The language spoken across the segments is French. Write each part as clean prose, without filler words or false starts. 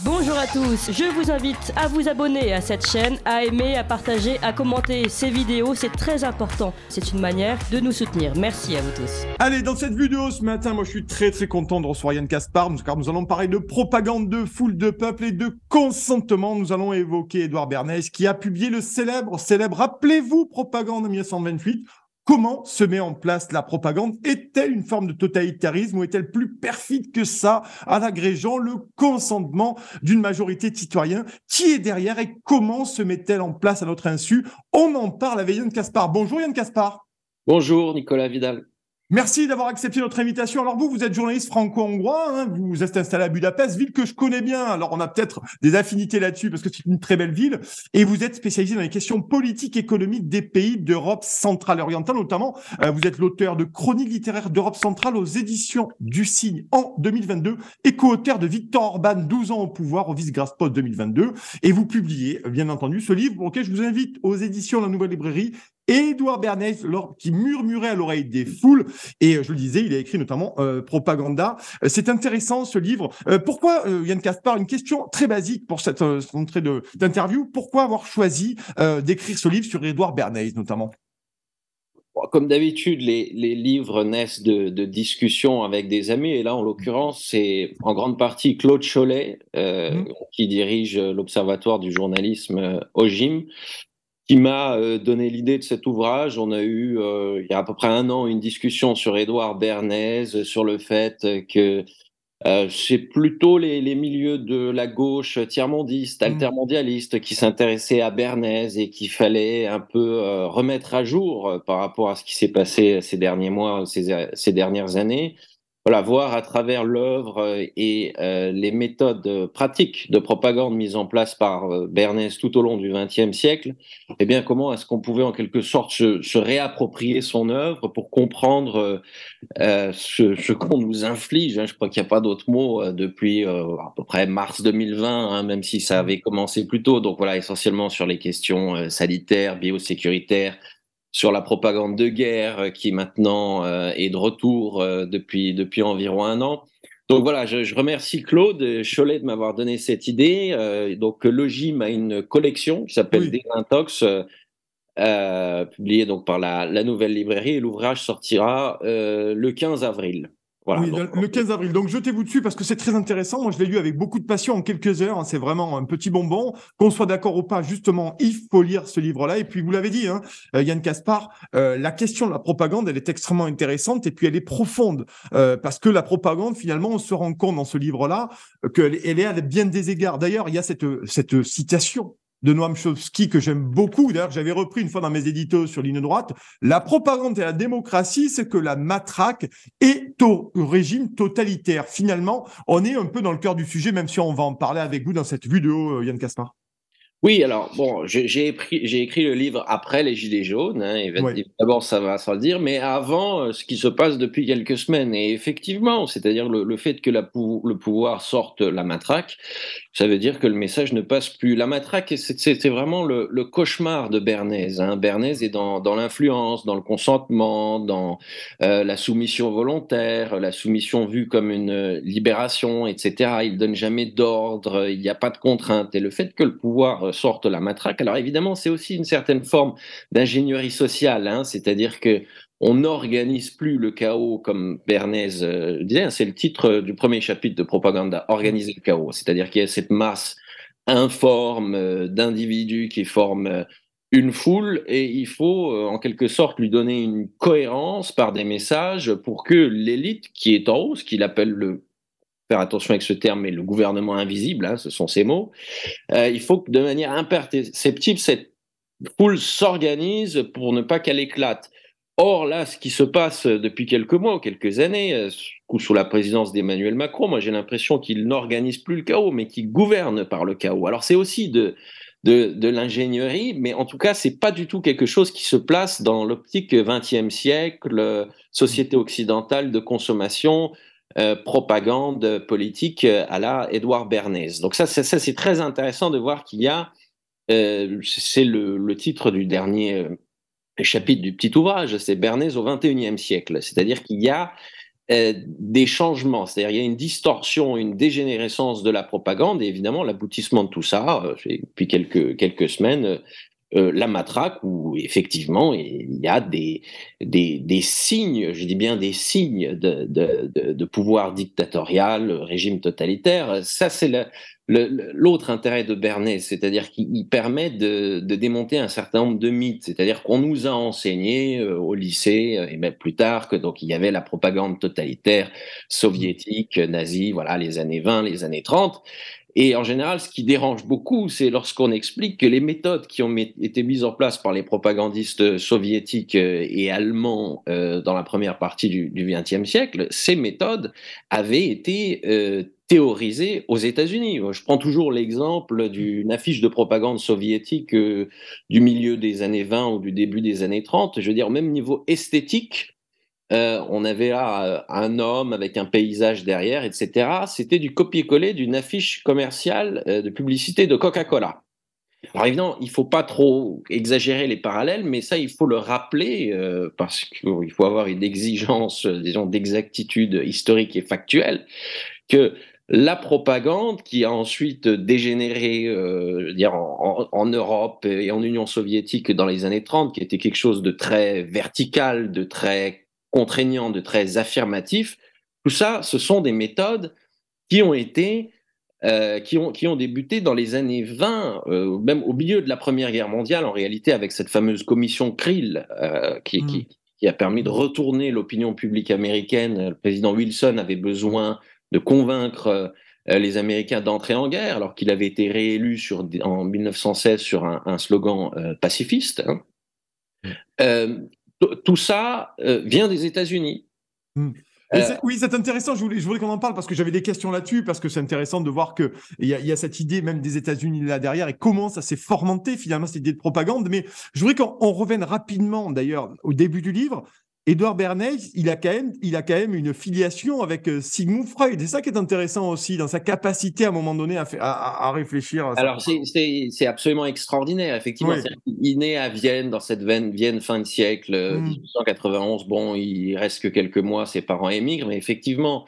Bonjour à tous, je vous invite à vous abonner à cette chaîne, à aimer, à partager, à commenter ces vidéos, c'est très important. C'est une manière de nous soutenir. Merci à vous tous. Allez, dans cette vidéo ce matin, moi je suis très content de recevoir Yann Kaspar, car nous allons parler de propagande, de foule, de peuple et de consentement. Nous allons évoquer Edouard Bernays qui a publié le célèbre, rappelez-vous, Propagande en 1928. Comment se met en place la propagande? Est-elle une forme de totalitarisme ou est-elle plus perfide que ça en agrégeant le consentement d'une majorité de citoyens? Qui est derrière et comment se met-elle en place à notre insu? On en parle avec Yann Kaspar. Bonjour Yann Kaspar. Bonjour Nicolas Vidal. Merci d'avoir accepté notre invitation. Alors vous êtes journaliste franco-hongrois, hein, vous êtes installé à Budapest, ville que je connais bien. Alors on a peut-être des affinités là-dessus parce que c'est une très belle ville. Et vous êtes spécialisé dans les questions politiques, économiques des pays d'Europe centrale et orientale, notamment. Vous êtes l'auteur de Chroniques littéraires d'Europe centrale aux éditions du Cygne en 2022 et co-auteur de Viktor Orban, 12 ans au pouvoir, au Visegrad Post 2022. Et vous publiez, bien entendu, ce livre pour lequel je vous invite aux éditions La Nouvelle Librairie. Edouard Bernays, qui murmurait à l'oreille des foules. Et je le disais, il a écrit notamment Propaganda. C'est intéressant ce livre. Pourquoi, Yann Kaspar, une question très basique pour cette entrée d'interview, pourquoi avoir choisi d'écrire ce livre sur Edouard Bernays notamment? Comme d'habitude, les livres naissent de discussions avec des amis. Et là, en l'occurrence, c'est en grande partie Claude Cholet, qui dirige l'Observatoire du journalisme OJIM, qui m'a donné l'idée de cet ouvrage. On a eu, il y a à peu près un an, une discussion sur Edouard Bernays, sur le fait que c'est plutôt les milieux de la gauche tiers-mondiste, altermondialiste, qui s'intéressaient à Bernays et qu'il fallait un peu remettre à jour par rapport à ce qui s'est passé ces derniers mois, ces dernières années. Voilà, voir à travers l'œuvre et les méthodes pratiques de propagande mises en place par Bernays tout au long du XXe siècle, eh bien, comment est-ce qu'on pouvait en quelque sorte se réapproprier son œuvre pour comprendre ce qu'on nous inflige, hein. Je crois qu'il n'y a pas d'autre mot depuis à peu près mars 2020, hein, même si ça avait commencé plus tôt. Donc voilà, essentiellement sur les questions sanitaires, biosécuritaires, sur la propagande de guerre qui maintenant est de retour depuis environ un an. Donc voilà, je remercie Claude Cholet de m'avoir donné cette idée. Donc l'OJIM a une collection qui s'appelle Désintox, publiée donc par la Nouvelle Librairie, et l'ouvrage sortira le 15 avril. Voilà, Oui, donc, le 15 avril. Donc, jetez-vous dessus parce que c'est très intéressant. Moi, je l'ai lu avec beaucoup de passion en quelques heures. C'est vraiment un petit bonbon. Qu'on soit d'accord ou pas, justement, il faut lire ce livre-là. Et puis, vous l'avez dit, hein, Yann Kaspar, la question de la propagande, elle est extrêmement intéressante et puis elle est profonde. Parce que la propagande, finalement, on se rend compte dans ce livre-là qu'elle est à bien des égards. D'ailleurs, il y a cette citation de Noam Chomsky que j'aime beaucoup, d'ailleurs que j'avais repris une fois dans mes éditos sur Ligne droite. La propagande et la démocratie, c'est que la matraque est au régime totalitaire. Finalement, on est un peu dans le cœur du sujet, même si on va en parler avec vous dans cette vidéo, Yann Kaspar. oui, alors bon, j'ai écrit le livre après les Gilets jaunes, hein, évidemment ça va sans le dire, mais avant ce qui se passe depuis quelques semaines. Et effectivement, c'est-à-dire le fait que le pouvoir sorte la matraque, ça veut dire que le message ne passe plus. La matraque, c'était vraiment le cauchemar de Bernays, hein. Bernays est dans l'influence, dans le consentement, dans la soumission volontaire, la soumission vue comme une libération, etc. Il donne jamais d'ordre, il n'y a pas de contrainte. Et le fait que le pouvoir sorte la matraque, alors évidemment, c'est aussi une certaine forme d'ingénierie sociale, hein, c'est-à-dire que on n'organise plus le chaos comme Bernays disait, hein, c'est le titre du premier chapitre de Propaganda, organiser le chaos, c'est-à-dire qu'il y a cette masse informe d'individus qui forment une foule et il faut en quelque sorte lui donner une cohérence par des messages pour que l'élite qui est en haut, ce qu'il appelle faire attention avec ce terme, mais le gouvernement invisible, hein, ce sont ces mots, il faut que de manière imperceptible, cette foule s'organise pour ne pas qu'elle éclate. Or, là, ce qui se passe depuis quelques mois ou quelques années, sous la présidence d'Emmanuel Macron, moi j'ai l'impression qu'il n'organise plus le chaos, mais qu'il gouverne par le chaos. Alors c'est aussi de l'ingénierie, mais en tout cas, c'est pas du tout quelque chose qui se place dans l'optique XXe siècle, société occidentale de consommation, propagande politique à la Edouard Bernays. Donc ça c'est très intéressant de voir qu'il y a, c'est le titre du dernier chapitre du petit ouvrage, c'est Bernays au XXIe siècle. C'est-à-dire qu'il y a des changements, c'est-à-dire il y a une distorsion, une dégénérescence de la propagande, et évidemment l'aboutissement de tout ça, depuis quelques semaines, la matraque, où effectivement il y a des signes, je dis bien des signes de pouvoir dictatorial, régime totalitaire. Ça, c'est l'autre intérêt de Bernays, c'est-à-dire qu'il permet de démonter un certain nombre de mythes, c'est-à-dire qu'on nous a enseigné au lycée et même plus tard que donc il y avait la propagande totalitaire soviétique, nazie, voilà, les années 20, les années 30. Et en général, ce qui dérange beaucoup, c'est lorsqu'on explique que les méthodes qui ont été mises en place par les propagandistes soviétiques et allemands dans la première partie du XXe siècle, ces méthodes avaient été théorisées aux États-Unis. Je prends toujours l'exemple d'une affiche de propagande soviétique du milieu des années 20 ou du début des années 30. Je veux dire, au même niveau esthétique, on avait là un homme avec un paysage derrière, etc. C'était du copier-coller d'une affiche commerciale de publicité de Coca-Cola. Alors évidemment, il ne faut pas trop exagérer les parallèles, mais ça, il faut le rappeler parce qu'il faut avoir une exigence, disons, d'exactitude historique et factuelle, que la propagande qui a ensuite dégénéré dire en Europe et en Union soviétique dans les années 30, qui était quelque chose de très vertical, de très contraignant, de très affirmatif, tout ça, ce sont des méthodes qui ont été qui ont débuté dans les années 20, même au milieu de la Première Guerre mondiale, en réalité, avec cette fameuse commission Krill qui a permis de retourner l'opinion publique américaine. Le président Wilson avait besoin de convaincre les Américains d'entrer en guerre, alors qu'il avait été réélu en 1916 sur un slogan pacifiste. Tout ça vient des États-Unis. Oui, c'est intéressant. Je voulais qu'on en parle parce que j'avais des questions là-dessus, parce que c'est intéressant de voir qu'il y a cette idée même des États-Unis là derrière et comment ça s'est fomenté finalement, cette idée de propagande. Mais je voudrais qu'on revienne rapidement d'ailleurs au début du livre. Édouard Bernays, il a quand même une filiation avec Sigmund Freud. C'est ça qui est intéressant aussi, dans sa capacité à un moment donné à réfléchir. Alors c'est absolument extraordinaire, effectivement. Oui. Il naît à Vienne, dans cette Vienne fin de siècle, 1891. Bon, il reste que quelques mois, ses parents émigrent, mais effectivement,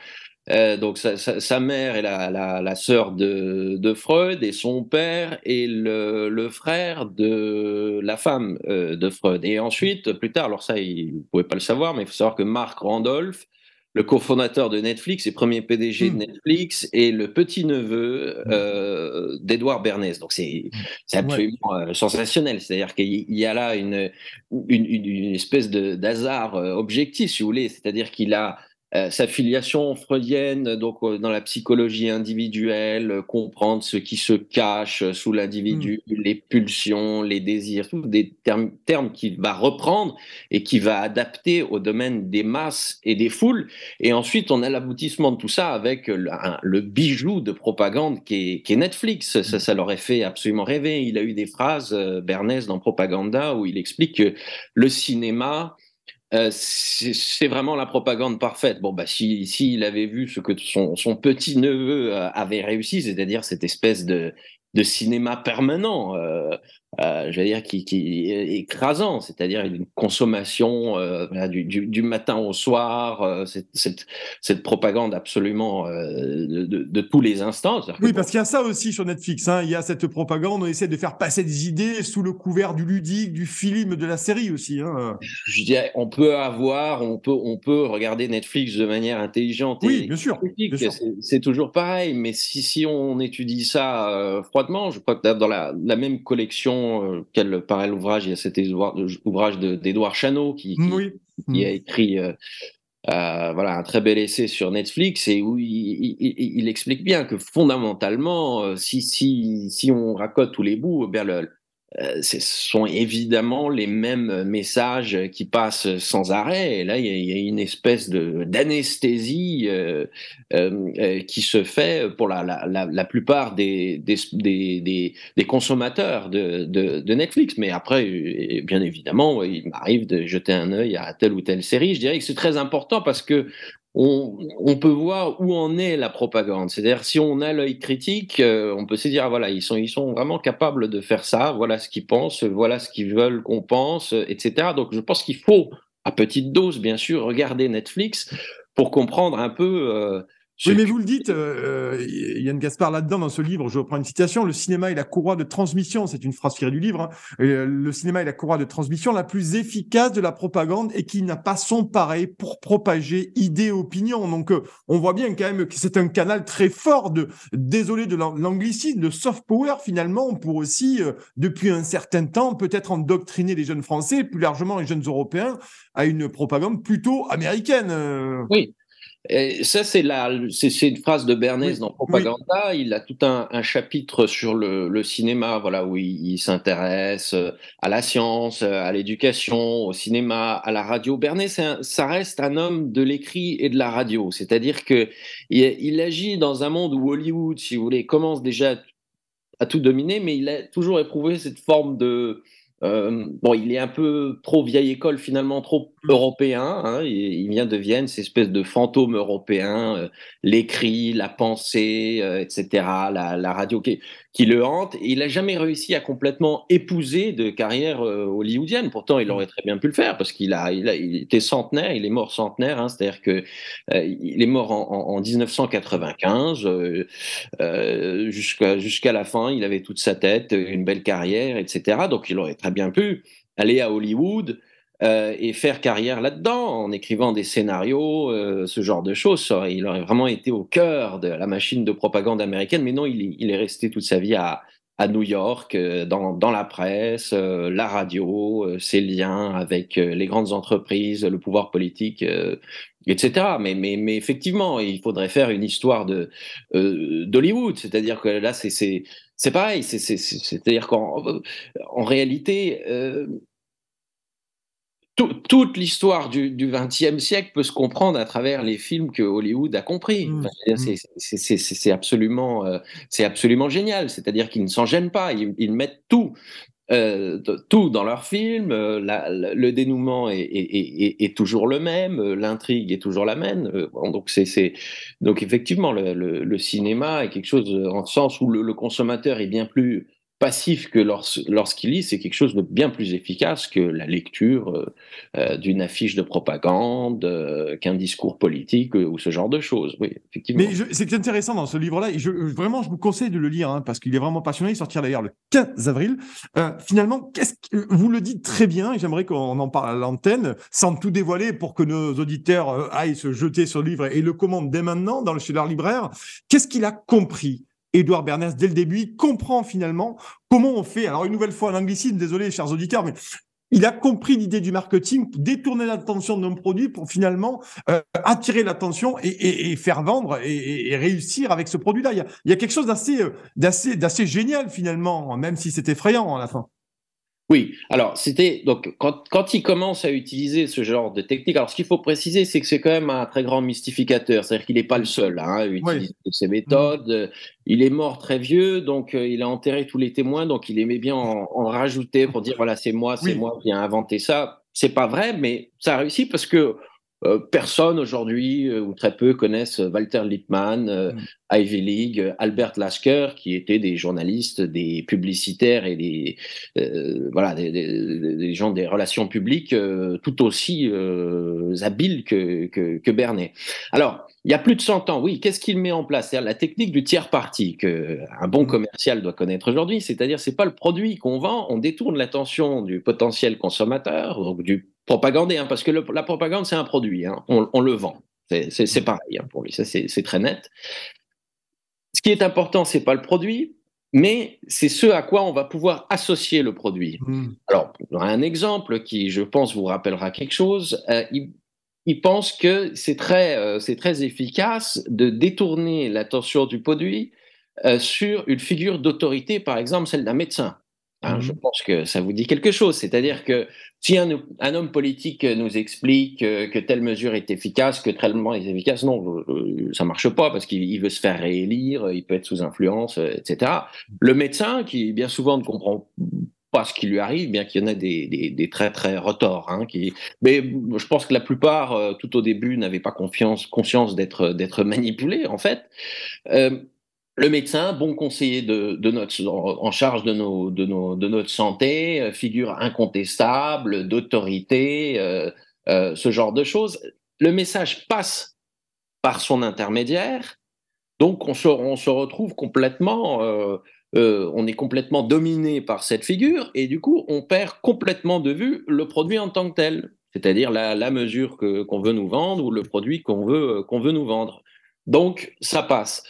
donc sa mère est la sœur de Freud, et son père est le frère de la femme de Freud. Et ensuite, plus tard, alors ça, il ne pouvait pas le savoir, mais il faut savoir que Mark Randolph, le cofondateur de Netflix et premier PDG de Netflix, est le petit-neveu d'Édouard Bernays. Donc c'est absolument sensationnel. C'est-à-dire qu'il y a là une espèce d'hasard objectif, si vous voulez. C'est-à-dire qu'il a sa filiation freudienne, donc dans la psychologie individuelle, comprendre ce qui se cache sous l'individu, les pulsions, les désirs, tous des termes qu'il va reprendre et qui va adapter au domaine des masses et des foules. Et ensuite, on a l'aboutissement de tout ça avec le bijou de propagande qui est Netflix. Ça l'aurait fait absolument rêver. Il a eu des phrases, Bernays, dans Propaganda, où il explique que le cinéma, c'est vraiment la propagande parfaite. Bon, bah, s'il avait vu ce que son petit-neveu avait réussi, c'est-à-dire cette espèce de cinéma permanent, je veux dire, qui est écrasant, c'est-à-dire une consommation du matin au soir, cette propagande absolument de tous les instants. Oui, parce qu'il y a ça aussi sur Netflix, hein. Il y a cette propagande, on essaie de faire passer des idées sous le couvert du ludique, du film, de la série aussi, hein. Je dirais, on peut regarder Netflix de manière intelligente. Oui, bien sûr. C'est toujours pareil, mais si on étudie ça froidement, je crois que dans la même collection quel paraît l'ouvrage, il y a cet ouvrage d'Édouard Chano qui a écrit voilà, un très bel essai sur Netflix, et où il explique bien que fondamentalement, si on racote tous les bouts, bien ce sont évidemment les mêmes messages qui passent sans arrêt. Et là, il y a une espèce d'anesthésie qui se fait pour la plupart des consommateurs de Netflix. Mais après, bien évidemment, il m'arrive de jeter un œil à telle ou telle série. Je dirais que c'est très important parce que on peut voir où en est la propagande. C'est-à-dire, si on a l'œil critique, on peut se dire, ah, voilà, ils sont vraiment capables de faire ça, voilà ce qu'ils pensent, voilà ce qu'ils veulent qu'on pense, etc. Donc, je pense qu'il faut, à petite dose, bien sûr, regarder Netflix pour comprendre un peu oui, mais vous le dites, Yann Gaspard, là-dedans, dans ce livre, je reprends une citation, le cinéma est la courroie de transmission, c'est une phrase tirée du livre, hein, le cinéma est la courroie de transmission la plus efficace de la propagande et qui n'a pas son pareil pour propager idées et opinions. Donc, on voit bien quand même que c'est un canal très fort désolé de l'anglicisme, de soft power finalement, pour aussi, depuis un certain temps, peut-être endoctriner les jeunes Français, plus largement les jeunes Européens, à une propagande plutôt américaine. Oui. Et ça, c'est une phrase de Bernays Oui, dans oui. Propaganda. Il a tout un chapitre sur le cinéma, voilà, où il s'intéresse à la science, à l'éducation, au cinéma, à la radio. Bernays, ça reste un homme de l'écrit et de la radio. C'est-à-dire que il agit dans un monde où Hollywood, si vous voulez, commence déjà à tout dominer, mais il a toujours éprouvé cette forme de bon, il est un peu trop vieille école finalement, trop européen. Hein, il vient de Vienne, cette espèce de fantôme européen, l'écrit, la pensée, etc., la radio qui le hante. Et il n'a jamais réussi à complètement épouser de carrière hollywoodienne. Pourtant, il aurait très bien pu le faire parce il était centenaire, il est mort centenaire. Hein, c'est-à-dire que il est mort en 1995. Jusqu'à la fin, il avait toute sa tête, une belle carrière, etc. Donc il aurait très bien pu aller à Hollywood et faire carrière là-dedans, en écrivant des scénarios, ce genre de choses. Il aurait vraiment été au cœur de la machine de propagande américaine, mais non, il est resté toute sa vie à New York, dans la presse, la radio, ses liens avec les grandes entreprises, le pouvoir politique, etc. Mais effectivement, il faudrait faire une histoire d'Hollywood, c'est-à-dire que là, c'est pareil, c'est-à-dire qu'en réalité, toute l'histoire du XXe siècle peut se comprendre à travers les films que Hollywood a compris. Enfin, c'est absolument génial. C'est-à-dire qu'ils ne s'en gênent pas. Ils mettent tout dans leur film. Le dénouement est toujours le même. L'intrigue est toujours la même. Bon, donc effectivement, le cinéma est quelque chose en sens où le consommateur est bien plus passif que lorsqu'il lit, c'est quelque chose de bien plus efficace que la lecture d'une affiche de propagande, qu'un discours politique ou ce genre de choses. Oui, effectivement. Mais c'est intéressant dans ce livre-là, et vraiment, je vous conseille de le lire, hein, parce qu'il est vraiment passionnant. Il sortira d'ailleurs le 15 avril. Finalement, vous le dites très bien, et j'aimerais qu'on en parle à l'antenne, sans tout dévoiler, pour que nos auditeurs aillent se jeter sur le livre et le commandent dès maintenant chez leur libraire. Qu'est-ce qu'il a compris, Édouard Bernays, dès le début? Il comprend finalement comment on fait. Alors, une nouvelle fois, un anglicisme, désolé, chers auditeurs, mais il a compris l'idée du marketing, détourner l'attention d'un produit pour finalement attirer l'attention et faire vendre et réussir avec ce produit-là. Il y a quelque chose d'assez génial finalement, même si c'est effrayant à la fin. Oui, alors c'était donc quand il commence à utiliser ce genre de technique, alors ce qu'il faut préciser, c'est que c'est quand même un très grand mystificateur, c'est-à-dire qu'il n'est pas le seul à utiliser ces méthodes. Il est mort très vieux, donc il a enterré tous les témoins, donc il aimait bien en rajouter pour dire voilà, c'est moi qui ai inventé ça. C'est pas vrai, mais ça a réussi parce que personne aujourd'hui, ou très peu, connaissent Walter Lippmann, Ivy League, Albert Lasker, qui étaient des journalistes, des publicitaires et des gens des relations publiques tout aussi habiles que Bernays. Alors, il y a plus de 100 ans, oui, qu'est-ce qu'il met en place? C'est la technique du tiers parti qu'un bon commercial doit connaître aujourd'hui, c'est-à-dire c'est pas le produit qu'on vend, on détourne l'attention du potentiel consommateur, donc du propagandé, hein, parce que la propagande c'est un produit, hein, on le vend, c'est pareil hein, pour lui, ça c'est très net. Ce qui est important, c'est pas le produit, mais c'est ce à quoi on va pouvoir associer le produit. Alors, un exemple qui, je pense, vous rappellera quelque chose. Il pense que c'est très efficace de détourner l'attention du produit sur une figure d'autorité, par exemple celle d'un médecin. Hein, je pense que ça vous dit quelque chose. C'est-à-dire que si un homme politique nous explique que telle mesure est efficace, que tellement est efficace, non, ça marche pas parce qu'il veut se faire réélire, il peut être sous influence, etc. Le médecin, qui bien souvent ne comprend pas ce qui lui arrive, bien qu'il y en ait des très très retors, hein, mais je pense que la plupart, tout au début, n'avaient pas conscience d'être manipulés, en fait. Le médecin, bon conseiller en charge de notre santé, figure incontestable, d'autorité, ce genre de choses. Le message passe par son intermédiaire. Donc on se retrouve complètement, on est complètement dominé par cette figure et du coup on perd complètement de vue le produit en tant que tel, c'est-à-dire la mesure qu'on veut nous vendre ou le produit qu'on veut nous vendre. Donc ça passe.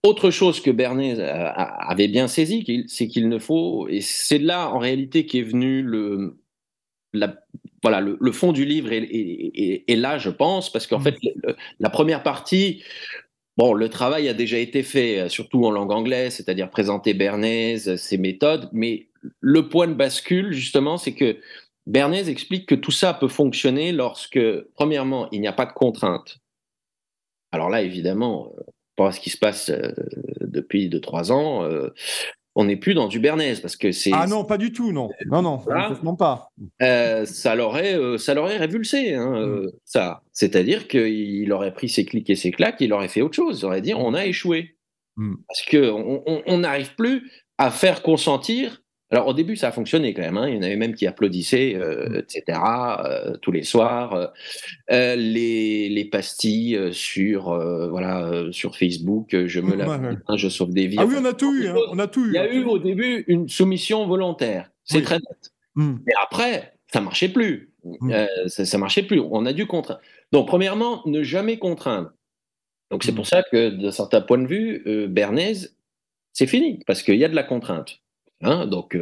Autre chose que Bernays avait bien saisi, c'est qu'il ne faut, et c'est là en réalité qu'est venu la, voilà, le fond du livre est là, je pense, parce qu'en fait, la première partie, bon, le travail a déjà été fait, surtout en langue anglaise, c'est-à-dire présenter Bernays, ses méthodes, mais le point de bascule, justement, c'est que Bernays explique que tout ça peut fonctionner lorsque, premièrement, il n'y a pas de contraintes. Alors là, évidemment, pas ce qui se passe depuis 2-3 ans, on n'est plus dans du Bernays, parce que c'est... Ah non, pas du tout, non. Non, Voilà. manifestement pas. Ça l'aurait révulsé, hein, ça. C'est-à-dire qu'il aurait pris ses clics et ses claques, il aurait fait autre chose. Il aurait dit on a échoué. Parce qu'on n'arrive plus à faire consentir. Alors au début, ça a fonctionné quand même. Hein. Il y en avait même qui applaudissaient, etc., tous les soirs. Les pastilles sur Facebook, je me lave les mains, je sauve des vies. Ah oui, on a tout eu. Hein. On a tout eu. Il y a eu au début une soumission volontaire. C'est très net. Mais après, ça marchait plus. Ça marchait plus. On a dû contraindre. Donc, premièrement, ne jamais contraindre. Donc, c'est pour ça que, d'un certain point de vue, Bernays, c'est fini, parce qu'il y a de la contrainte. Hein, donc,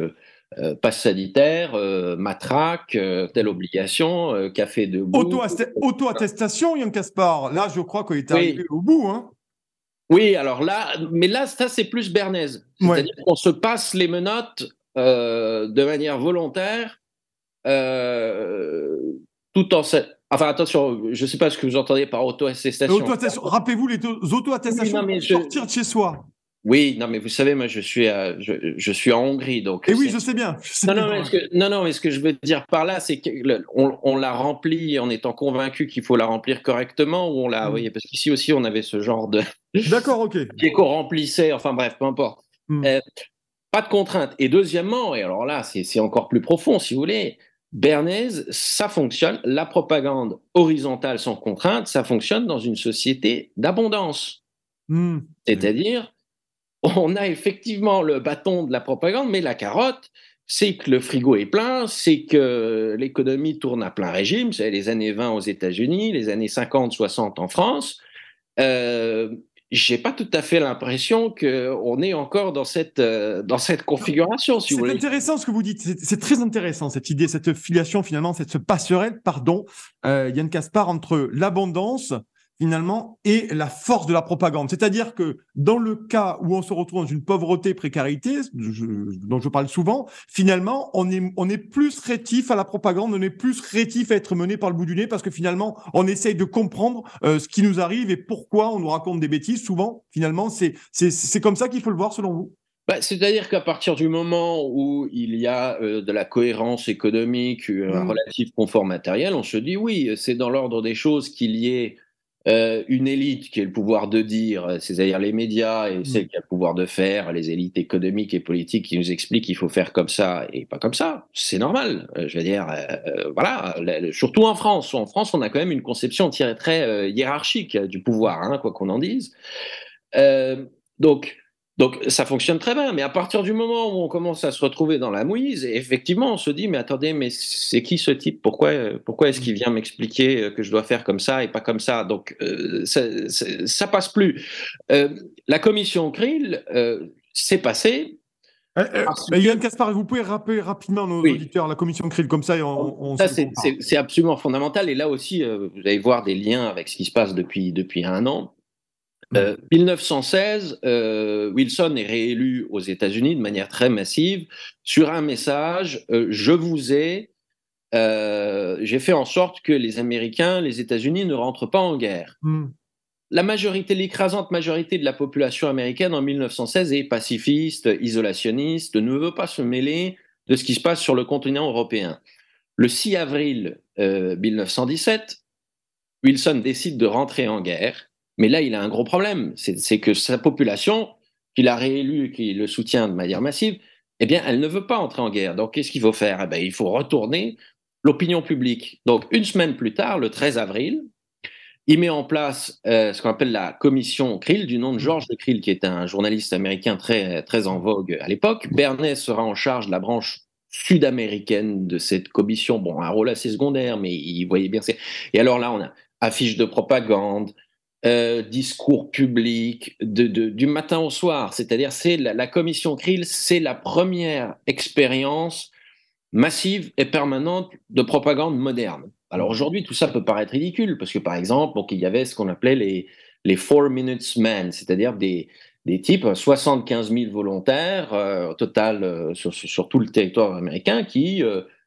passe sanitaire, matraque, telle obligation, café debout. Auto-attestation, Yann Kaspar. Là, je crois qu'il est arrivé au bout. Hein. Oui, alors là, mais là, ça, c'est plus Bernays. C'est-à-dire qu'on se passe les menottes de manière volontaire, tout en... Enfin, attention, je ne sais pas ce que vous entendez par auto-attestation. Rappelez-vous les auto-attestations pour sortir de chez soi. Oui, non, mais vous savez, moi, je suis en Hongrie, donc... Et oui, je sais bien. Mais ce que je veux dire par là, c'est qu'on l'a remplie en étant convaincu qu'il faut la remplir correctement, ou on l'a... Vous voyez, parce qu'ici aussi, on avait ce genre de... D'accord, ok. qu'on remplissait, enfin bref, peu importe. Pas de contrainte. Et deuxièmement, et alors là, c'est encore plus profond, si vous voulez, Bernays, ça fonctionne, la propagande horizontale sans contrainte, ça fonctionne dans une société d'abondance. C'est-à-dire, on a effectivement le bâton de la propagande, mais la carotte, c'est que le frigo est plein, c'est que l'économie tourne à plein régime, vous savez, les années 20 aux États-Unis, les années 50-60 en France. J'ai pas tout à fait l'impression qu'on est encore dans cette configuration, si vous voulez. C'est intéressant ce que vous dites. C'est très intéressant, cette idée, cette filiation, finalement, cette passerelle, Yann Kaspar, entre l'abondance, finalement, et la force de la propagande. C'est-à-dire que dans le cas où on se retrouve dans une pauvreté, précarité, dont je parle souvent, finalement, on est plus rétif à la propagande, on est plus rétif à être mené par le bout du nez, parce que finalement, on essaye de comprendre ce qui nous arrive et pourquoi on nous raconte des bêtises. Souvent, finalement, c'est comme ça qu'il faut le voir, selon vous. C'est-à-dire qu'à partir du moment où il y a de la cohérence économique, un relatif confort matériel, on se dit oui, c'est dans l'ordre des choses qu'il y ait une élite qui a le pouvoir de dire, c'est-à-dire les médias, et celle qui a le pouvoir de faire, les élites économiques et politiques qui nous expliquent qu'il faut faire comme ça et pas comme ça. C'est normal. Je veux dire, voilà. Surtout en France. En France, on a quand même une conception très hiérarchique du pouvoir, hein, quoi qu'on en dise. Donc, ça fonctionne très bien, mais à partir du moment où on commence à se retrouver dans la mouise, effectivement, on se dit, mais attendez, mais c'est qui ce type ? Pourquoi est-ce qu'il vient m'expliquer que je dois faire comme ça et pas comme ça ? Donc, ça passe plus. La commission Krill, c'est passé. Yann Kaspar, vous pouvez rappeler rapidement nos auditeurs la commission Krill, comme ça, ça c'est absolument fondamental. Et là aussi, vous allez voir des liens avec ce qui se passe depuis 1 an. 1916, Wilson est réélu aux États-Unis de manière très massive sur un message je vous ai, j'ai fait en sorte que les Américains, les États-Unis ne rentrent pas en guerre. L'écrasante majorité de la population américaine en 1916 est pacifiste, isolationniste, ne veut pas se mêler de ce qui se passe sur le continent européen. Le 6 avril 1917, Wilson décide de rentrer en guerre. Mais là, il a un gros problème, c'est que sa population, qu'il a réélue, qui le soutient de manière massive, eh bien, elle ne veut pas entrer en guerre. Donc, qu'est-ce qu'il faut faire ? Eh bien, il faut retourner l'opinion publique. Donc, 1 semaine plus tard, le 13 avril, Il met en place ce qu'on appelle la commission Krill, du nom de George Krill, qui est un journaliste américain très, très en vogue à l'époque. Bernays sera en charge de la branche sud-américaine de cette commission. Bon, un rôle assez secondaire, mais il voyait bien. Et alors là, on a affiches de propagande, discours publics, du matin au soir. C'est-à-dire, c'est la commission Krill, c'est la première expérience massive et permanente de propagande moderne. Alors aujourd'hui, tout ça peut paraître ridicule, parce que par exemple, donc, il y avait ce qu'on appelait les 4 Minutes Men, c'est-à-dire des types, 75 000 volontaires au total sur tout le territoire américain qui,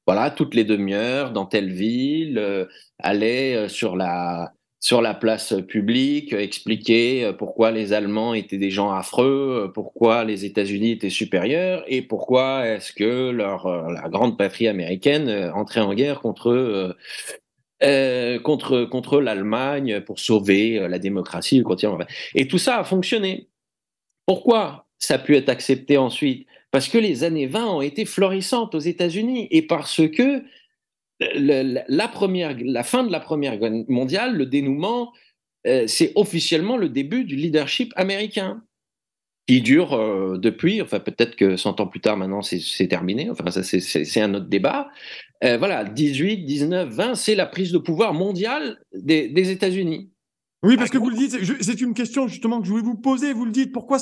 voilà, toutes les demi-heures, dans telle ville, allaient sur la place publique, expliquer pourquoi les Allemands étaient des gens affreux, pourquoi les États-Unis étaient supérieurs et pourquoi est-ce que la grande patrie américaine entrait en guerre contre l'Allemagne pour sauver la démocratie, le continent. Et tout ça a fonctionné. Pourquoi ça a pu être accepté ensuite? Parce que les années 20 ont été florissantes aux États-Unis et parce que la fin de la Première Guerre mondiale, le dénouement, c'est officiellement le début du leadership américain, qui dure depuis, enfin peut-être que 100 ans plus tard maintenant c'est terminé, enfin ça c'est un autre débat. Voilà, 18, 19, 20, c'est la prise de pouvoir mondiale des États-Unis. Oui, parce que vous le dites, c'est une question justement que je voulais vous poser. Vous le dites, pourquoi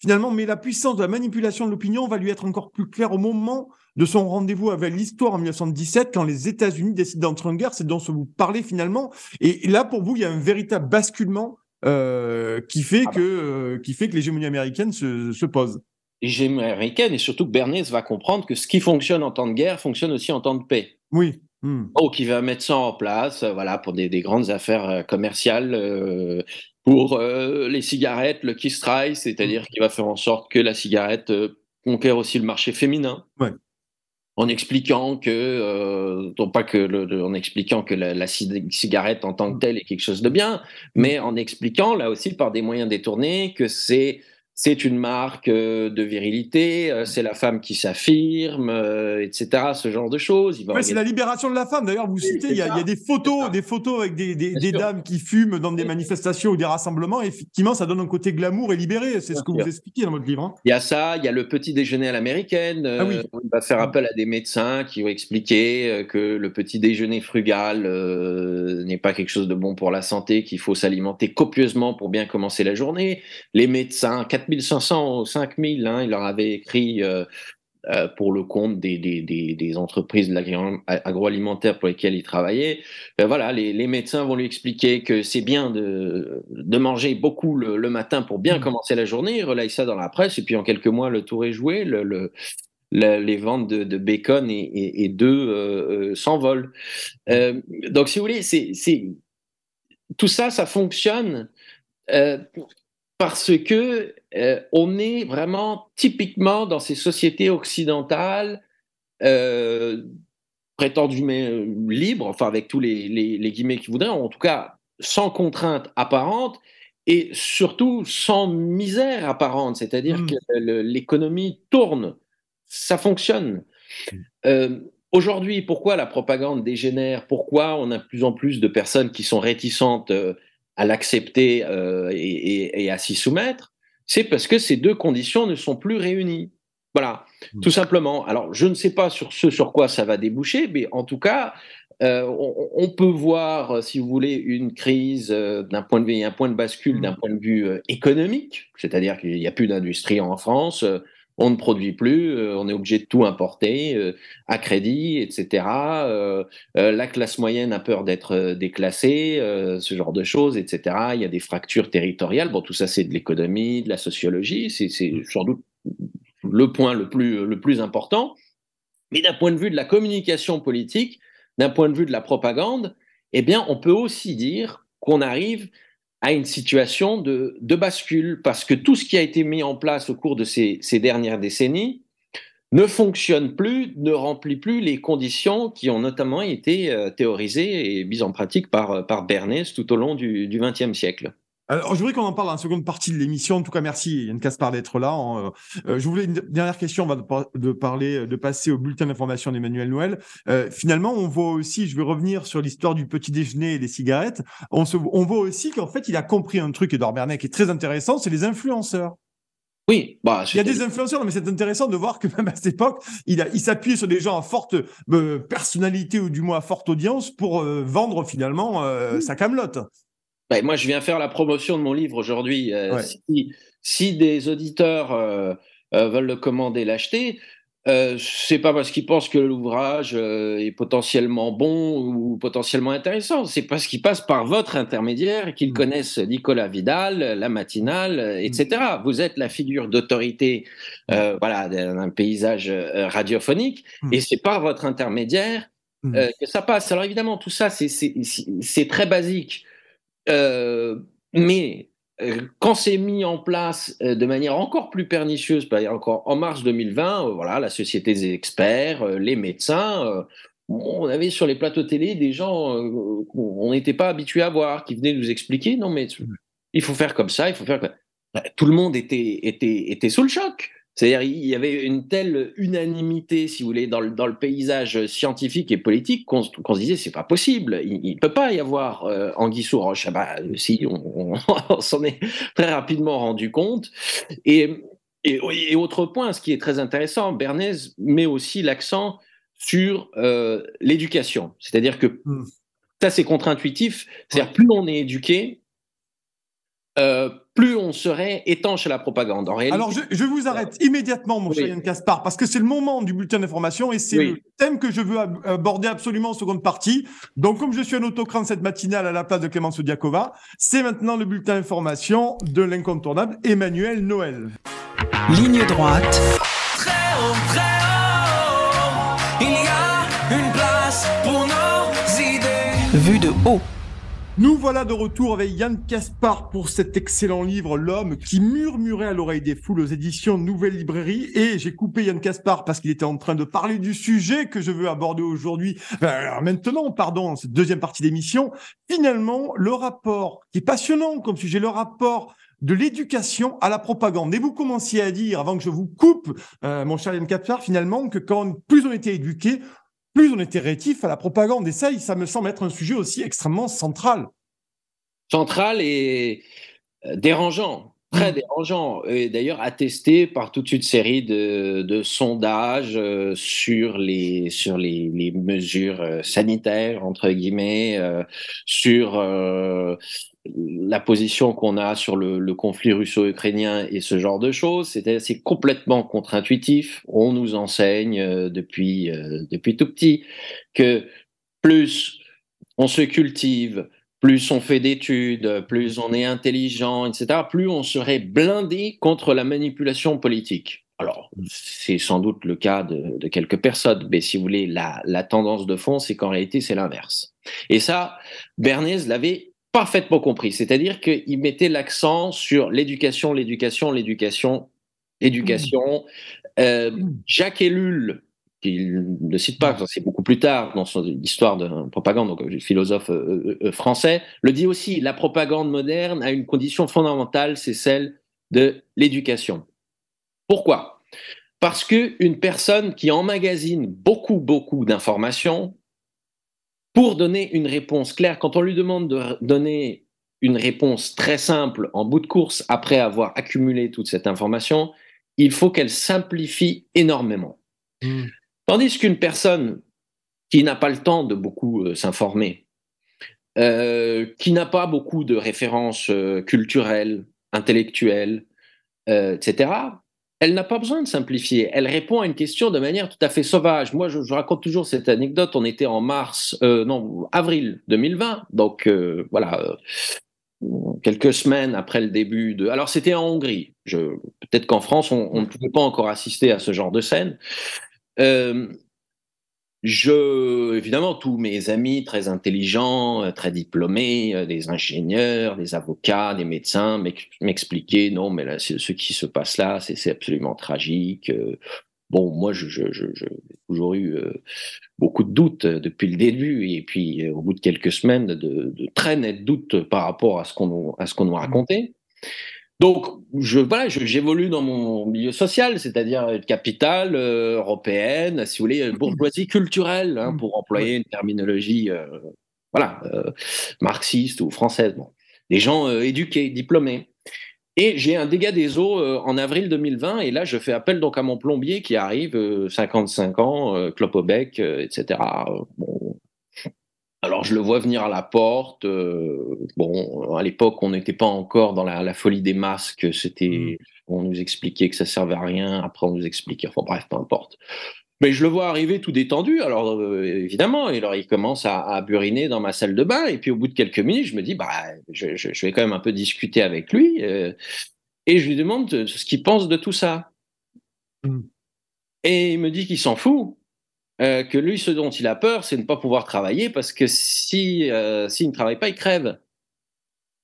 finalement, mais la puissance de la manipulation de l'opinion va lui être encore plus claire au moment de son rendez-vous avec l'histoire en 1917, quand les États-Unis décident d'entrer en guerre. C'est dont vous parlez finalement. Et là, pour vous, il y a un véritable basculement qui fait que l'hégémonie américaine se pose. L'hégémonie américaine, et surtout que Bernays va comprendre que ce qui fonctionne en temps de guerre fonctionne aussi en temps de paix. Oui. Oh, qui va mettre ça en place, voilà, pour des grandes affaires commerciales, pour les cigarettes, le Kiss Try, c'est-à-dire qu'il va faire en sorte que la cigarette conquiert aussi le marché féminin. Ouais. En expliquant que, non pas que en expliquant que la cigarette en tant que telle est quelque chose de bien, mais en expliquant là aussi par des moyens détournés que c'est une marque de virilité, c'est la femme qui s'affirme, etc. Ce genre de choses. Ouais, c'est la libération de la femme. D'ailleurs, vous citez, il y a des photos avec des dames qui fument dans des manifestations ou des rassemblements. Et effectivement, ça donne un côté glamour et libéré. C'est ce que vous expliquez dans votre livre. Hein. Il y a ça, il y a le petit déjeuner à l'américaine. Oui. On va faire appel à des médecins qui vont expliquer que le petit déjeuner frugal n'est pas quelque chose de bon pour la santé, qu'il faut s'alimenter copieusement pour bien commencer la journée. Les médecins, 4500 ou 5000, hein, il leur avait écrit pour le compte des entreprises de l'agroalimentaire pour lesquelles il travaillait. Voilà, les médecins vont lui expliquer que c'est bien de manger beaucoup le matin pour bien commencer la journée. Il relaye ça dans la presse et puis en quelques mois, le tour est joué. Les ventes de bacon et d'œufs s'envolent. Donc, si vous voulez, tout ça, ça fonctionne parce que on est vraiment typiquement dans ces sociétés occidentales prétendument libres, enfin avec tous les guillemets qu'ils voudraient, en tout cas sans contrainte apparente et surtout sans misère apparente, c'est-à-dire que l'économie tourne, ça fonctionne. Aujourd'hui, pourquoi la propagande dégénère? Pourquoi on a de plus en plus de personnes qui sont réticentes à l'accepter et à s'y soumettre? C'est parce que ces deux conditions ne sont plus réunies. Voilà, tout simplement. Alors, je ne sais pas sur ce sur quoi ça va déboucher, mais en tout cas, on peut voir, si vous voulez, une crise d'un point de vue, un point de bascule d'un point de vue économique, c'est-à-dire qu'il n'y a plus d'industrie en France, on ne produit plus, on est obligé de tout importer à crédit, etc. La classe moyenne a peur d'être déclassée, ce genre de choses, etc. Il y a des fractures territoriales. Bon, tout ça, c'est de l'économie, de la sociologie, c'est sans doute le point le plus important. Mais d'un point de vue de la communication politique, d'un point de vue de la propagande, eh bien, on peut aussi dire qu'on arrive à une situation de bascule, parce que tout ce qui a été mis en place au cours de ces dernières décennies ne fonctionne plus, ne remplit plus les conditions qui ont notamment été théorisées et mises en pratique par Bernays tout au long du XXe siècle. Alors, je voudrais qu'on en parle dans la seconde partie de l'émission. En tout cas, merci Yann Caspar d'être là. Je voulais une dernière question avant de passer au bulletin d'information d'Emmanuel Noël. Finalement, on voit aussi, je vais revenir sur l'histoire du petit déjeuner et des cigarettes. On voit aussi qu'en fait, il a compris un truc, Édouard Bernet, qui est très intéressant, c'est les influenceurs. Oui, il y a des influenceurs, mais c'est intéressant de voir que même à cette époque, il s'appuyait sur des gens à forte personnalité ou du moins à forte audience pour vendre finalement sa camelote. Ben, moi, je viens faire la promotion de mon livre aujourd'hui. Ouais. Si des auditeurs veulent le commander, l'acheter, c'est pas parce qu'ils pensent que l'ouvrage est potentiellement bon ou potentiellement intéressant. C'est parce qu'ils passent par votre intermédiaire, qu'ils connaissent Nicolas Vidal, La Matinale, etc. Vous êtes la figure d'autorité, voilà, d'un paysage radiophonique, et c'est par votre intermédiaire que ça passe. Alors évidemment, tout ça, c'est très basique. Mais quand c'est mis en place de manière encore plus pernicieuse, encore en mars 2020, voilà, la Société des experts, les médecins, on avait sur les plateaux télé des gens qu'on n'était pas habitués à voir, qui venaient nous expliquer, non mais il faut faire comme ça, il faut faire comme ça. Tout le monde était sous le choc. C'est-à-dire il y avait une telle unanimité, si vous voulez, dans le paysage scientifique et politique qu'on se disait c'est pas possible, il ne peut pas y avoir anguille sous roche. Ah bah, si, on s'en est très rapidement rendu compte. Et autre point, ce qui est très intéressant, Bernays met aussi l'accent sur l'éducation. C'est-à-dire que ça c'est contre-intuitif, c'est-à-dire plus on est éduqué, plus on serait étanche à la propagande. En réalité, alors, je vous arrête immédiatement, mon cher Yann Caspar, parce que c'est le moment du bulletin d'information et c'est le thème que je veux aborder absolument en seconde partie. Donc, comme je suis un autocrate cette matinale à la place de Clémence Diakova, c'est maintenant le bulletin d'information de l'incontournable Emmanuel Noël. Ligne droite. Très haut, il y a une place pour nos idées. Vue de haut. Nous voilà de retour avec Yann Caspar pour cet excellent livre, L'homme qui murmurait à l'oreille des foules aux éditions Nouvelle Librairie. Et j'ai coupé Yann Caspar parce qu'il était en train de parler du sujet que je veux aborder aujourd'hui. Maintenant, pardon, cette deuxième partie d'émission. Finalement, le rapport qui est passionnant comme sujet, le rapport de l'éducation à la propagande. Et vous commenciez à dire, avant que je vous coupe, mon cher Yann Caspar, finalement, que plus on était éduqué, plus on était rétif à la propagande. Et ça me semble être un sujet aussi extrêmement central. Central et dérangeant, très dérangeant. Et d'ailleurs attesté par toute une série de sondages sur les mesures sanitaires, entre guillemets, sur la position qu'on a sur le conflit russo-ukrainien et ce genre de choses. C'est complètement contre-intuitif. On nous enseigne depuis tout petit que plus on se cultive, plus on fait d'études, plus on est intelligent, etc., plus on serait blindé contre la manipulation politique. Alors, c'est sans doute le cas de quelques personnes, mais si vous voulez, la tendance de fond, c'est qu'en réalité, c'est l'inverse. Et ça, Bernays l'avait parfaitement compris, c'est-à-dire qu'il mettait l'accent sur l'éducation, l'éducation, l'éducation, l'éducation. Jacques Ellul, qu'il ne cite pas, c'est beaucoup plus tard dans son histoire de propagande, donc philosophe français, le dit aussi, la propagande moderne a une condition fondamentale, c'est celle de l'éducation. Pourquoi ? Parce qu'une personne qui emmagasine beaucoup d'informations, pour donner une réponse claire, quand on lui demande de donner une réponse très simple en bout de course, après avoir accumulé toute cette information, il faut qu'elle simplifie énormément. Tandis qu'une personne qui n'a pas le temps de beaucoup s'informer, qui n'a pas beaucoup de références culturelles, intellectuelles, etc., elle n'a pas besoin de simplifier. Elle répond à une question de manière tout à fait sauvage. Moi, je raconte toujours cette anecdote. On était en avril 2020, donc voilà, quelques semaines après le début de... Alors, c'était en Hongrie. Peut-être qu'en France, on ne pouvait pas encore assister à ce genre de scène. Évidemment, tous mes amis très intelligents, très diplômés, des ingénieurs, des avocats, des médecins m'expliquaient non, mais là, ce qui se passe là, c'est absolument tragique. Bon, moi, toujours eu beaucoup de doutes depuis le début, et puis au bout de quelques semaines, de très nets doutes par rapport à ce qu'on nous racontait. Donc, j'évolue dans mon milieu social, c'est-à-dire capitale européenne, si vous voulez, bourgeoisie culturelle, hein, pour employer une terminologie marxiste ou française. Bon. Des gens éduqués, diplômés. Et j'ai un dégât des eaux en avril 2020, et là, je fais appel donc à mon plombier qui arrive, 55 ans, clope au bec, etc. Bon. Alors, je le vois venir à la porte. Bon, à l'époque, on n'était pas encore dans la folie des masques. On nous expliquait que ça servait à rien. Après, on nous expliquait. Enfin, bref, peu importe. Mais je le vois arriver tout détendu. Alors, évidemment, et alors, il commence à buriner dans ma salle de bain. Et puis, au bout de quelques minutes, je me dis, bah, je vais quand même un peu discuter avec lui. Et je lui demande ce qu'il pense de tout ça. Et il me dit qu'il s'en fout. Que lui, ce dont il a peur, c'est de ne pas pouvoir travailler, parce que s'il ne travaille pas, il crève.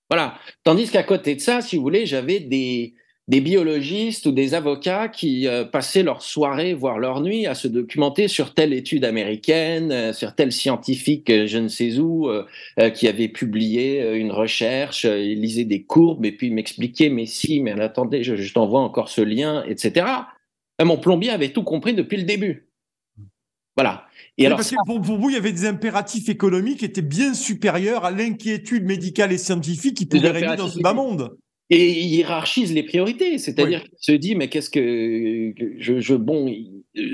Voilà. Tandis qu'à côté de ça, si vous voulez, j'avais des biologistes ou des avocats qui passaient leur soirée, voire leur nuit, à se documenter sur telle étude américaine, sur tel scientifique je ne sais où, qui avait publié une recherche, il lisait des courbes et puis il m'expliquait, mais si, mais attendez, je t'envoie encore ce lien, etc. Mon plombier avait tout compris depuis le début. Voilà. Et alors, parce que pour vous, il y avait des impératifs économiques qui étaient bien supérieurs à l'inquiétude médicale et scientifique qui pouvait régner dans ce bas monde. Et il hiérarchise les priorités, c'est-à-dire qu'il se dit, mais qu'est-ce que bon,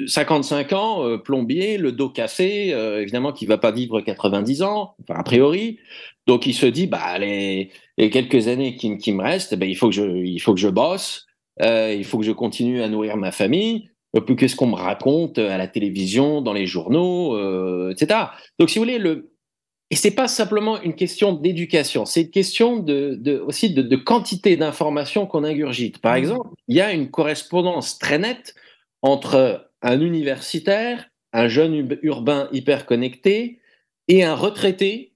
55 ans, plombier, le dos cassé, évidemment qu'il va pas vivre 90 ans, enfin a priori. Donc il se dit, bah les quelques années qui me restent, ben il faut que je bosse, il faut que je continue à nourrir ma famille. Plus qu'est-ce qu'on me raconte à la télévision, dans les journaux, etc. Donc, si vous voulez, et c'est pas simplement une question d'éducation, c'est une question aussi de quantité d'informations qu'on ingurgite. Par exemple, il y a une correspondance très nette entre un universitaire, un jeune urbain hyper connecté et un retraité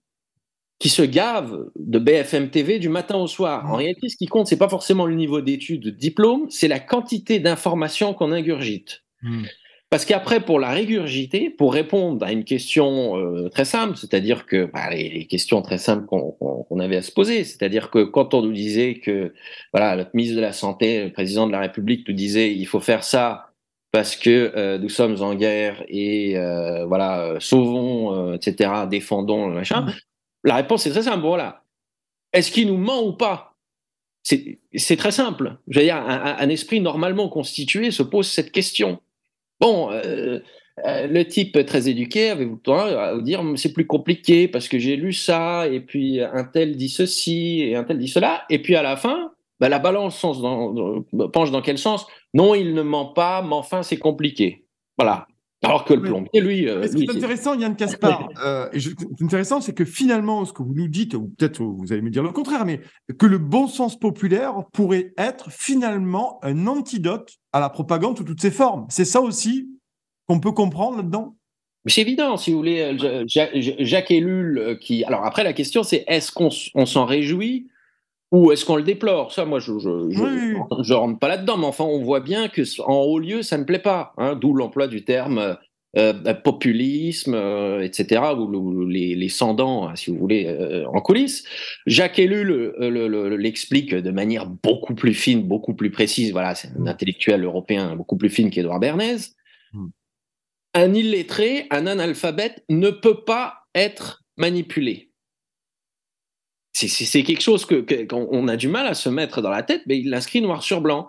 qui se gave de BFM TV du matin au soir. En réalité, ce qui compte, c'est pas forcément le niveau d'études, de diplôme, c'est la quantité d'informations qu'on ingurgite. Parce qu'après, pour la régurgiter, pour répondre à une question très simple, c'est-à-dire que les questions très simples qu'on avait à se poser, c'est-à-dire que quand on nous disait que notre ministre de la Santé, le président de la République nous disait il faut faire ça parce que nous sommes en guerre et sauvons, etc., défendons le machin. La réponse est très simple. Voilà. Est-ce qu'il nous ment ou pas ? C'est très simple. Je veux dire, un esprit normalement constitué se pose cette question. Bon, le type très éduqué avait le temps à vous dire c'est plus compliqué parce que j'ai lu ça et puis un tel dit ceci et un tel dit cela, et puis à la fin, la balance penche dans quel sens ? Non, il ne ment pas, mais enfin c'est compliqué. Voilà. Alors que le plombier, lui... ce qui est intéressant, Yann Caspar, intéressant, c'est que finalement, ce que vous nous dites, ou peut-être vous allez me dire le contraire, mais que le bon sens populaire pourrait être finalement un antidote à la propagande sous toutes ses formes. C'est ça aussi qu'on peut comprendre là-dedans ? C'est évident, si vous voulez. Jacques Ellul, alors après, la question, c'est est-ce qu'on s'en réjouit ou est-ce qu'on le déplore ? Ça, moi, je rentre pas là-dedans, mais enfin, on voit bien que en haut lieu, ça ne plaît pas. Hein, d'où l'emploi du terme populisme, etc., ou les sans-dents, si vous voulez, en coulisses. Jacques Ellul l'explique de manière beaucoup plus fine, beaucoup plus précise. Voilà, c'est un intellectuel européen beaucoup plus fine qu'Édouard Bernays. Un illettré, un analphabète ne peut pas être manipulé. C'est quelque chose qu'on a du mal à se mettre dans la tête, mais il l'inscrit noir sur blanc.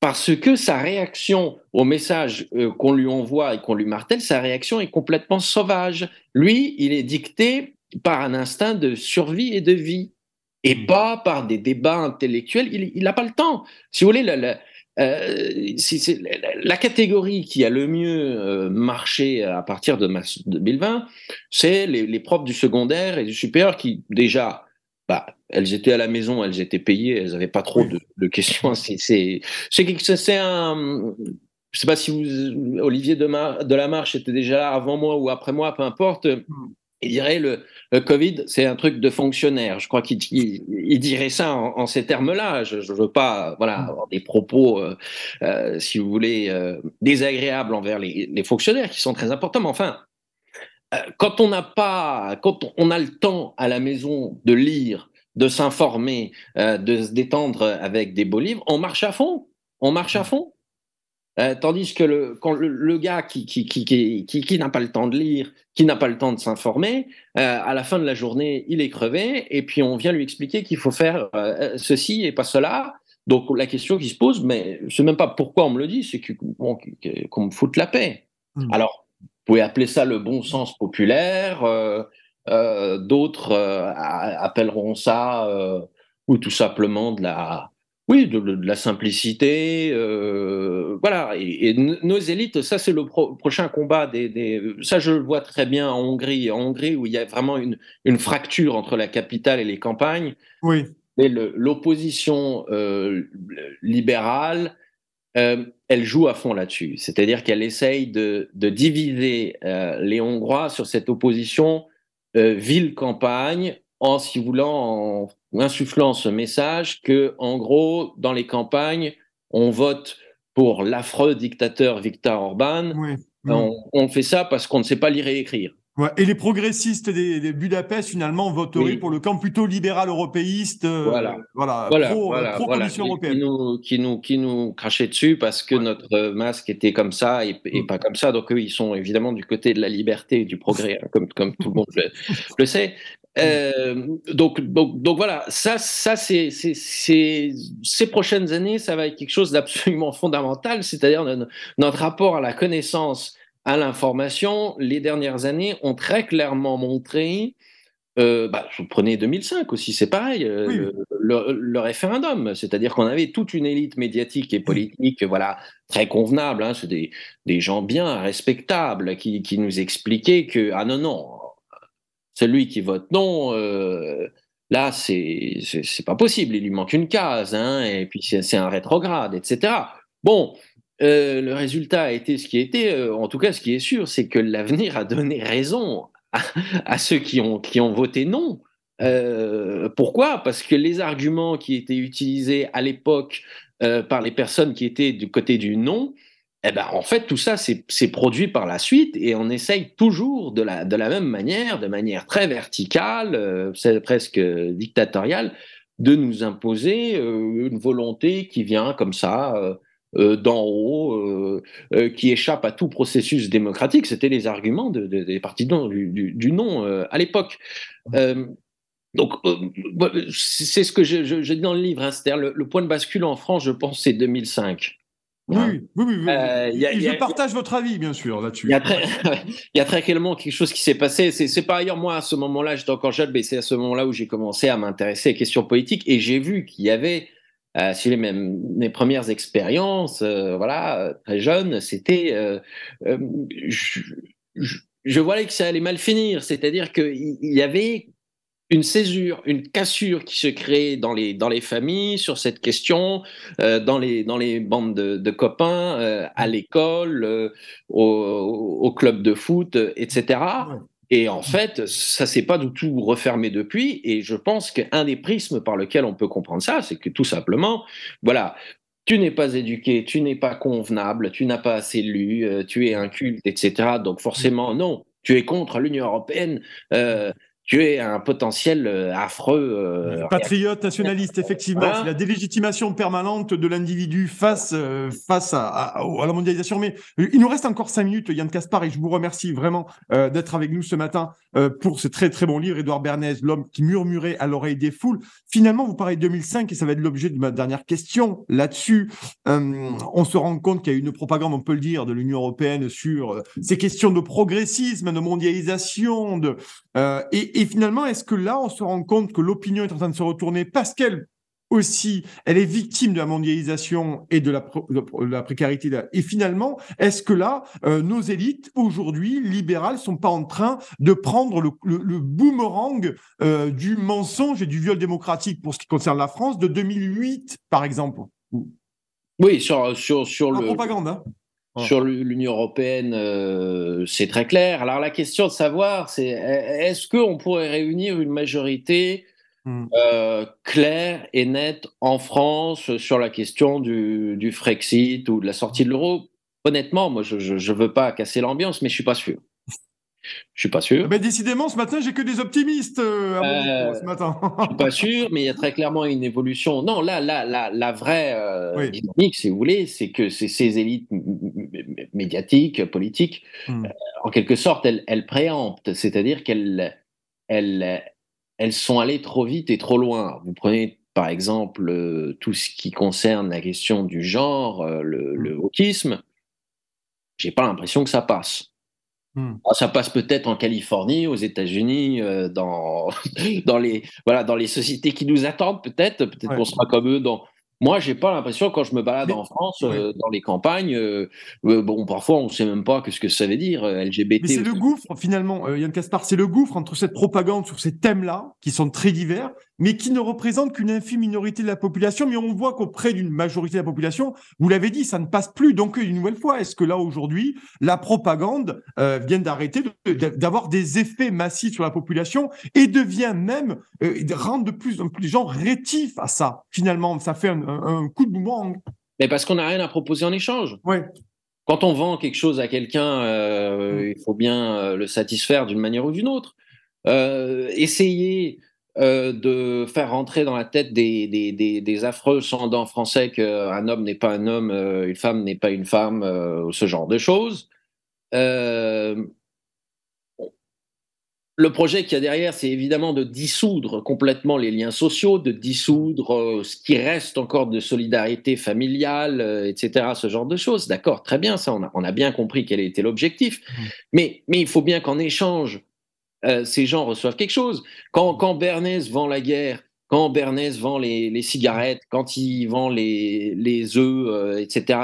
Parce que sa réaction au message qu'on lui envoie et qu'on lui martèle, sa réaction est complètement sauvage. Lui, il est dicté par un instinct de survie et de vie, et pas par des débats intellectuels. Il n'a pas le temps. Si vous voulez, la catégorie qui a le mieux marché à partir de 2020, c'est les profs du secodaire et du supérieur qui, déjà... elles étaient à la maison, elles étaient payées, elles n'avaient pas trop de questions. Je ne sais pas si Olivier Delamarche était déjà là avant moi ou après moi, peu importe. il dirait le Covid, c'est un truc de fonctionnaire. Je crois qu'il dirait ça en ces termes-là. Je veux pas, voilà, avoir des propos, si vous voulez, désagréables envers les fonctionnaires qui sont très importants. Mais enfin, quand on a le temps à la maison de lire, de s'informer, de se détendre avec des beaux livres, on marche à fond. On marche à fond. Tandis que quand le gars qui n'a pas le temps de lire, qui n'a pas le temps de s'informer, à la fin de la journée, il est crevé, et puis on vient lui expliquer qu'il faut faire ceci et pas cela. Donc la question qui se pose, mais c'est même pas pourquoi on me le dit, c'est qu'on me foute la paix. Alors, vous pouvez appeler ça le bon sens populaire, d'autres appelleront ça, ou tout simplement de la simplicité, voilà. Et nos élites, ça c'est le prochain combat ça je le vois très bien en Hongrie, où il y a vraiment une fracture entre la capitale et les campagnes. Oui. Et l'opposition libérale, elle joue à fond là-dessus. C'est-à-dire qu'elle essaye de diviser les Hongrois sur cette opposition ville-campagne, si vous voulez, en insufflant ce message que, en gros, dans les campagnes, on vote pour l'affreux dictateur Viktor Orban. Oui. On fait ça parce qu'on ne sait pas lire et écrire. Ouais. Et les progressistes des Budapest, finalement, voteraient pour le camp plutôt libéral européiste, pro-Commission européenne. Qui nous crachait dessus parce que notre masque était comme ça et pas comme ça. Donc eux, ils sont évidemment du côté de la liberté et du progrès, hein, comme tout le monde le sait. Donc voilà, ça c'est ces prochaines années, ça va être quelque chose d'absolument fondamental, c'est-à-dire notre rapport à la connaissance, à l'information. Les dernières années ont très clairement montré, vous prenez 2005 aussi, c'est pareil, le référendum, c'est-à-dire qu'on avait toute une élite médiatique et politique, voilà, très convenable, hein, c'est des gens bien respectables qui nous expliquaient que non, celui qui vote non, là c'est pas possible, il lui manque une case, hein, et puis c'est un rétrograde, etc. Bon. Le résultat a été ce qui était. En tout cas, ce qui est sûr, c'est que l'avenir a donné raison à ceux qui ont voté non. Pourquoi ? Parce que les arguments qui étaient utilisés à l'époque par les personnes qui étaient du côté du non, en fait, tout ça c'est produit par la suite, et on essaye toujours de la même manière, de manière très verticale, c'est presque dictatoriale, de nous imposer une volonté qui vient comme ça. D'en haut, qui échappe à tout processus démocratique. C'était les arguments des partis du non à l'époque. Donc, c'est ce que je dis dans le livre, hein, c'est-à-dire le point de bascule en France, je pense, c'est 2005. Oui. Je partage votre avis, bien sûr, là-dessus. Il y a très clairement quelque chose qui s'est passé. C'est par ailleurs, moi, à ce moment-là, j'étais encore jeune, mais c'est à ce moment-là où j'ai commencé à m'intéresser aux questions politiques, et j'ai vu qu'il y avait sur mes premières expériences, très jeune, c'était, je voyais que ça allait mal finir, c'est-à-dire qu'il y avait une césure, une cassure qui se créait dans les familles sur cette question, dans les bandes de copains, à l'école, au club de foot, etc. Ouais. Et en fait, ça s'est pas du tout refermé depuis. Et je pense qu'un des prismes par lequel on peut comprendre ça, c'est que tout simplement, voilà, tu n'es pas éduqué, tu n'es pas convenable, tu n'as pas assez lu, tu es inculte, etc. Donc forcément, non, tu es contre l'Union européenne. Tu es un potentiel affreux. Patriote, nationaliste, effectivement. Voilà. C'est la délégitimation permanente de l'individu face à la mondialisation. Mais il nous reste encore 5 minutes, Yann Kaspar, et je vous remercie vraiment d'être avec nous ce matin pour ce très très bon livre, Édouard Bernays, L'homme qui murmurait à l'oreille des foules. Finalement, vous parlez de 2005 et ça va être l'objet de ma dernière question là-dessus. On se rend compte qu'il y a une propagande, on peut le dire, de l'Union européenne sur ces questions de progressisme, de mondialisation, et finalement, est-ce que là, on se rend compte que l'opinion est en train de se retourner parce qu'elle aussi, elle est victime de la mondialisation et de la précarité. Et finalement, est-ce que là, nos élites, aujourd'hui, libérales, sont pas en train de prendre le boomerang du mensonge et du viol démocratique pour ce qui concerne la France de 2008, par exemple ? Oui, sur la propagande, hein. Sur l'Union européenne, c'est très clair. Alors la question de savoir, c'est est-ce qu'on pourrait réunir une majorité claire et nette en France sur la question du Frexit ou de la sortie de l'euro? Honnêtement, moi, je veux pas casser l'ambiance, mais je suis pas sûr. Je suis pas sûr. Ben, décidément, ce matin, j'ai que des optimistes à mon micro, ce matin. Je suis pas sûr, mais il y a très clairement une évolution. Non, là, la vraie Oui. dynamique, si vous voulez, c'est que ces élites médiatiques, politiques, en quelque sorte, elles préemptent, c'est-à-dire elles sont allées trop vite et trop loin. Vous prenez par exemple tout ce qui concerne la question du genre, le wokisme, j'ai pas l'impression que ça passe. Ça passe peut-être en Californie, aux États-Unis, dans dans les sociétés qui nous attendent peut-être qu'on sera comme eux dans. Moi, j'ai pas l'impression quand je me balade en France, dans les campagnes, bon, parfois on sait même pas ce que ça veut dire LGBT. Mais c'est le gouffre finalement, Yann Caspar, c'est le gouffre entre cette propagande sur ces thèmes-là qui sont très divers, mais qui ne représentent qu'une infime minorité de la population. Mais on voit qu'auprès d'une majorité de la population, vous l'avez dit, ça ne passe plus. Donc une nouvelle fois, est-ce que là aujourd'hui, la propagande vient d'arrêter d'avoir des effets massifs sur la population et devient même rendre de plus en plus les gens rétifs à ça. Finalement, ça fait un coup de boomerang. Mais parce qu'on n'a rien à proposer en échange. Ouais. Quand on vend quelque chose à quelqu'un, il faut bien le satisfaire d'une manière ou d'une autre. Essayer de faire rentrer dans la tête des affreux sans-dents français qu'un homme n'est pas un homme, une femme n'est pas une femme, ce genre de choses. Le projet qu'il y a derrière, c'est évidemment de dissoudre complètement les liens sociaux, de dissoudre ce qui reste encore de solidarité familiale, etc., ce genre de choses. D'accord, très bien, ça, on a bien compris quel était l'objectif. Mais il faut bien qu'en échange, ces gens reçoivent quelque chose. Quand Bernays vend la guerre, quand Bernays vend les cigarettes, quand il vend les œufs, etc.,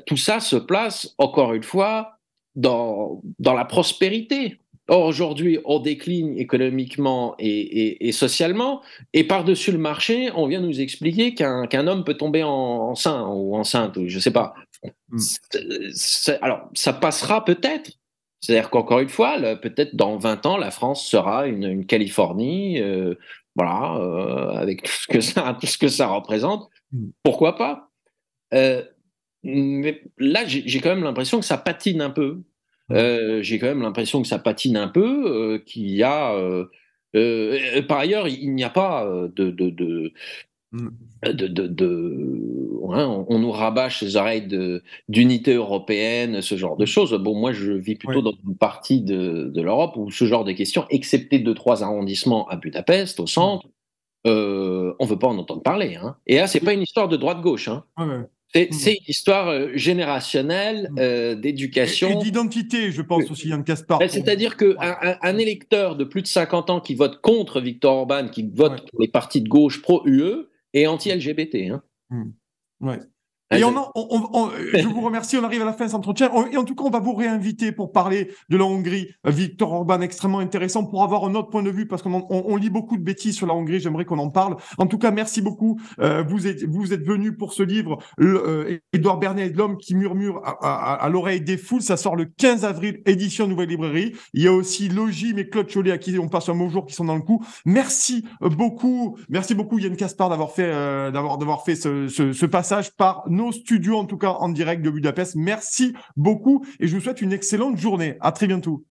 tout ça se place, encore une fois, dans la prospérité. Or, aujourd'hui, on décline économiquement et socialement, et par-dessus le marché, on vient nous expliquer qu'un homme peut tomber enceint ou enceinte, ou je ne sais pas. Alors, ça passera peut-être. C'est-à-dire qu'encore une fois, peut-être dans 20 ans, la France sera une Californie, avec tout ce que ça représente. Pourquoi pas? Mais là, j'ai quand même l'impression que ça patine un peu. Qu'il y a. Par ailleurs, il n'y a pas on nous rabâche les oreilles d'unité européenne, ce genre de choses. Bon, moi, je vis plutôt dans une partie de l'Europe où ce genre de questions, excepté 2-3 arrondissements à Budapest, au centre, on ne veut pas en entendre parler. Hein. Et là, c'est pas une histoire de droite-gauche. Hein. C'est une histoire générationnelle d'éducation. Et d'identité, je pense aussi, Yann Caspar. C'est-à-dire qu'un électeur de plus de 50 ans qui vote contre Viktor Orban, qui vote pour les partis de gauche pro-UE, est anti-LGBT. Hein. Ouais. Et je vous remercie, on arrive à la fin de cet entretien. Et en tout cas, on va vous réinviter pour parler de la Hongrie. Viktor Orban, extrêmement intéressant pour avoir un autre point de vue, parce qu'on lit beaucoup de bêtises sur la Hongrie. J'aimerais qu'on en parle. En tout cas, merci beaucoup. Vous êtes venus pour ce livre, Édouard Bernays, l'homme qui murmure à l'oreille des foules. Ça sort le 15 avril, édition Nouvelle Librairie. Il y a aussi Logim et Claude Cholet, à qui on passe un beau jour, qui sont dans le coup. Merci beaucoup, Yann Caspar, d'avoir fait ce passage par nos studios, en tout cas en direct de Budapest. Merci beaucoup et je vous souhaite une excellente journée. À très bientôt.